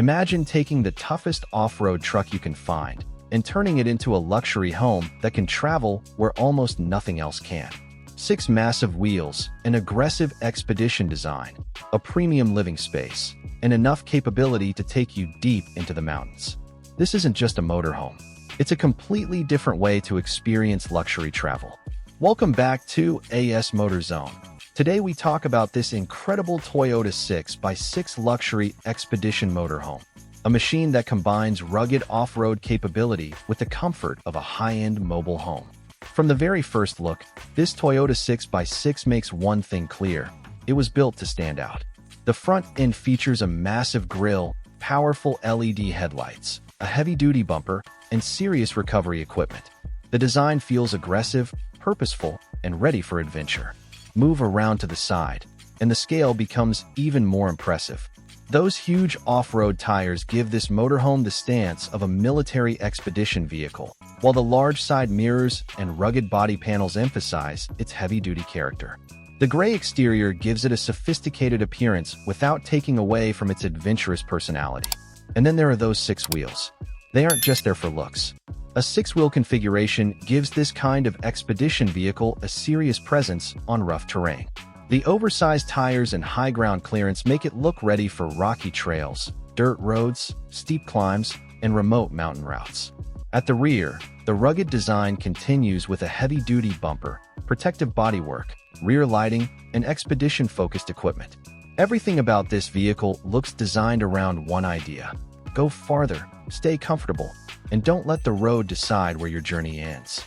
Imagine taking the toughest off-road truck you can find and turning it into a luxury home that can travel where almost nothing else can. 6 massive wheels, an aggressive expedition design, a premium living space, and enough capability to take you deep into the mountains. This isn't just a motorhome. It's a completely different way to experience luxury travel. Welcome back to AS Motor Zone. Today we talk about this incredible Toyota 6x6 luxury expedition motorhome, a machine that combines rugged off-road capability with the comfort of a high-end mobile home. From the very first look, this Toyota 6x6 makes one thing clear: it was built to stand out. The front end features a massive grille, powerful LED headlights, a heavy-duty bumper, and serious recovery equipment. The design feels aggressive, purposeful, and ready for adventure. Move around to the side, and the scale becomes even more impressive. Those huge off-road tires give this motorhome the stance of a military expedition vehicle, while the large side mirrors and rugged body panels emphasize its heavy-duty character. The gray exterior gives it a sophisticated appearance without taking away from its adventurous personality. And then there are those 6 wheels. They aren't just there for looks. A 6-wheel configuration gives this kind of expedition vehicle a serious presence on rough terrain. The oversized tires and high ground clearance make it look ready for rocky trails, dirt roads, steep climbs, and remote mountain routes. At the rear, the rugged design continues with a heavy-duty bumper, protective bodywork, rear lighting, and expedition-focused equipment. Everything about this vehicle looks designed around one idea: go farther, stay comfortable, and don't let the road decide where your journey ends.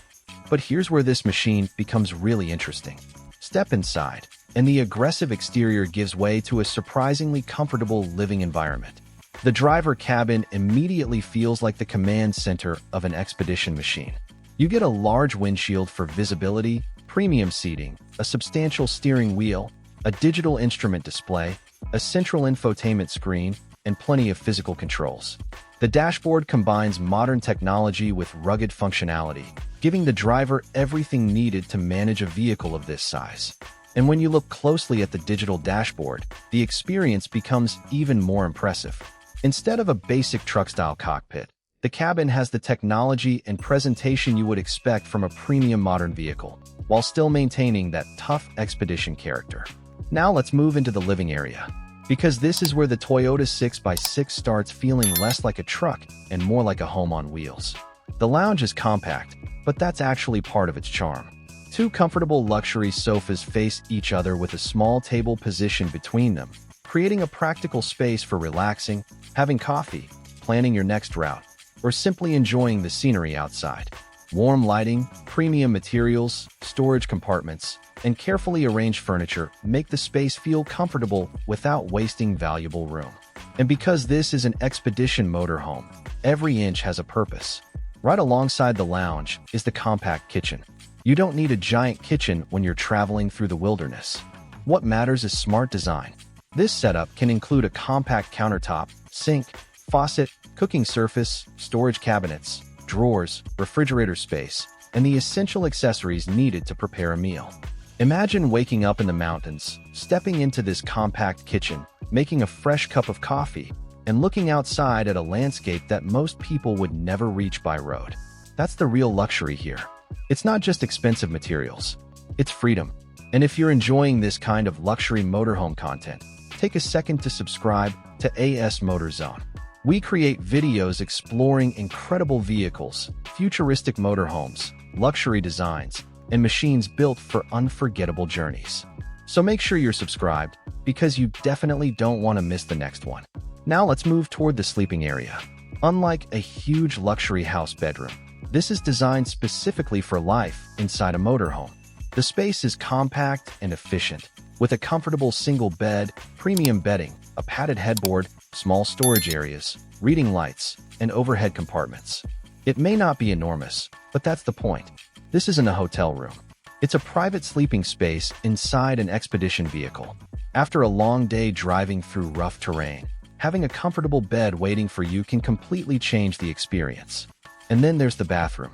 But here's where this machine becomes really interesting. Step inside, and the aggressive exterior gives way to a surprisingly comfortable living environment. The driver cabin immediately feels like the command center of an expedition machine. You get a large windshield for visibility, premium seating, a substantial steering wheel, a digital instrument display, a central infotainment screen, and plenty of physical controls. The dashboard combines modern technology with rugged functionality, giving the driver everything needed to manage a vehicle of this size. And when you look closely at the digital dashboard, the experience becomes even more impressive. Instead of a basic truck-style cockpit, the cabin has the technology and presentation you would expect from a premium modern vehicle, while still maintaining that tough expedition character. Now let's move into the living area, because this is where the Toyota 6x6 starts feeling less like a truck and more like a home on wheels. The lounge is compact, but that's actually part of its charm. 2 comfortable luxury sofas face each other with a small table positioned between them, creating a practical space for relaxing, having coffee, planning your next route, or simply enjoying the scenery outside. Warm lighting, premium materials, storage compartments, and carefully arranged furniture make the space feel comfortable without wasting valuable room. And because this is an expedition motorhome, every inch has a purpose. Right alongside the lounge is the compact kitchen. You don't need a giant kitchen when you're traveling through the wilderness. What matters is smart design. This setup can include a compact countertop, sink, faucet, cooking surface, storage cabinets, drawers, refrigerator space, and the essential accessories needed to prepare a meal. Imagine waking up in the mountains, stepping into this compact kitchen, making a fresh cup of coffee, and looking outside at a landscape that most people would never reach by road. That's the real luxury here. It's not just expensive materials, it's freedom. And if you're enjoying this kind of luxury motorhome content, take a second to subscribe to AS Motor Zone. We create videos exploring incredible vehicles, futuristic motorhomes, luxury designs, and machines built for unforgettable journeys. So make sure you're subscribed, because you definitely don't want to miss the next one. Now let's move toward the sleeping area. Unlike a huge luxury house bedroom, this is designed specifically for life inside a motorhome. The space is compact and efficient, with a comfortable single bed, premium bedding, a padded headboard, small storage areas, reading lights, and overhead compartments. It may not be enormous, but that's the point. This isn't a hotel room. It's a private sleeping space inside an expedition vehicle. After a long day driving through rough terrain, having a comfortable bed waiting for you can completely change the experience. And then there's the bathroom.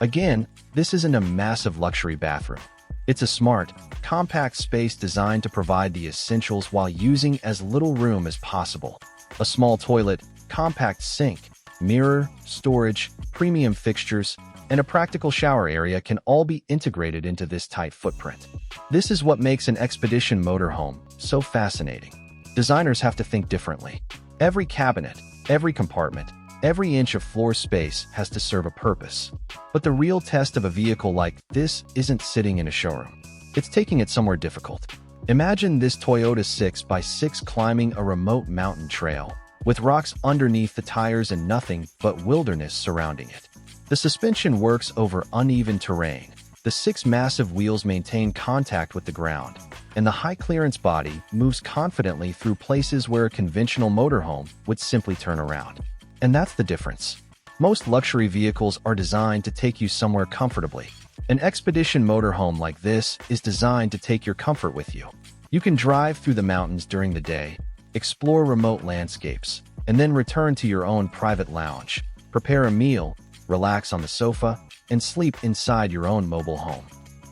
Again, this isn't a massive luxury bathroom. It's a smart, compact space designed to provide the essentials while using as little room as possible. A small toilet, compact sink, mirror, storage, premium fixtures, and a practical shower area can all be integrated into this tight footprint. This is what makes an expedition motorhome so fascinating. Designers have to think differently. Every cabinet, every compartment, every inch of floor space has to serve a purpose. But the real test of a vehicle like this isn't sitting in a showroom. It's taking it somewhere difficult. Imagine this Toyota 6x6 climbing a remote mountain trail, with rocks underneath the tires and nothing but wilderness surrounding it. The suspension works over uneven terrain. The 6 massive wheels maintain contact with the ground, and the high-clearance body moves confidently through places where a conventional motorhome would simply turn around. And that's the difference. Most luxury vehicles are designed to take you somewhere comfortably. An expedition motorhome like this is designed to take your comfort with you. You can drive through the mountains during the day, explore remote landscapes, and then return to your own private lounge, prepare a meal, relax on the sofa, and sleep inside your own mobile home.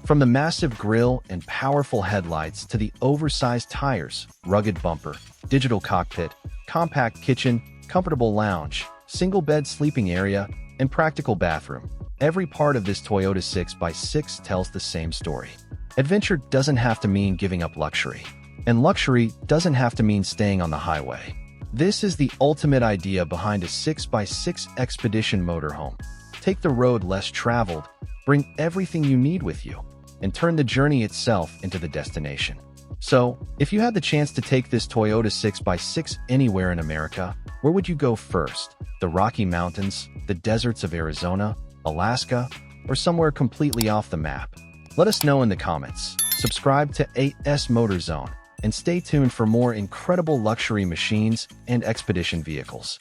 From the massive grille and powerful headlights to the oversized tires, rugged bumper, digital cockpit, compact kitchen, comfortable lounge, single bed sleeping area, and practical bathroom, every part of this Toyota 6x6 tells the same story. Adventure doesn't have to mean giving up luxury, and luxury doesn't have to mean staying on the highway. This is the ultimate idea behind a 6x6 expedition motorhome. Take the road less traveled, bring everything you need with you, and turn the journey itself into the destination. So, if you had the chance to take this Toyota 6x6 anywhere in America, where would you go first? The Rocky Mountains, the deserts of Arizona, Alaska, or somewhere completely off the map? Let us know in the comments. Subscribe to 8S Motor Zone, and stay tuned for more incredible luxury machines and expedition vehicles.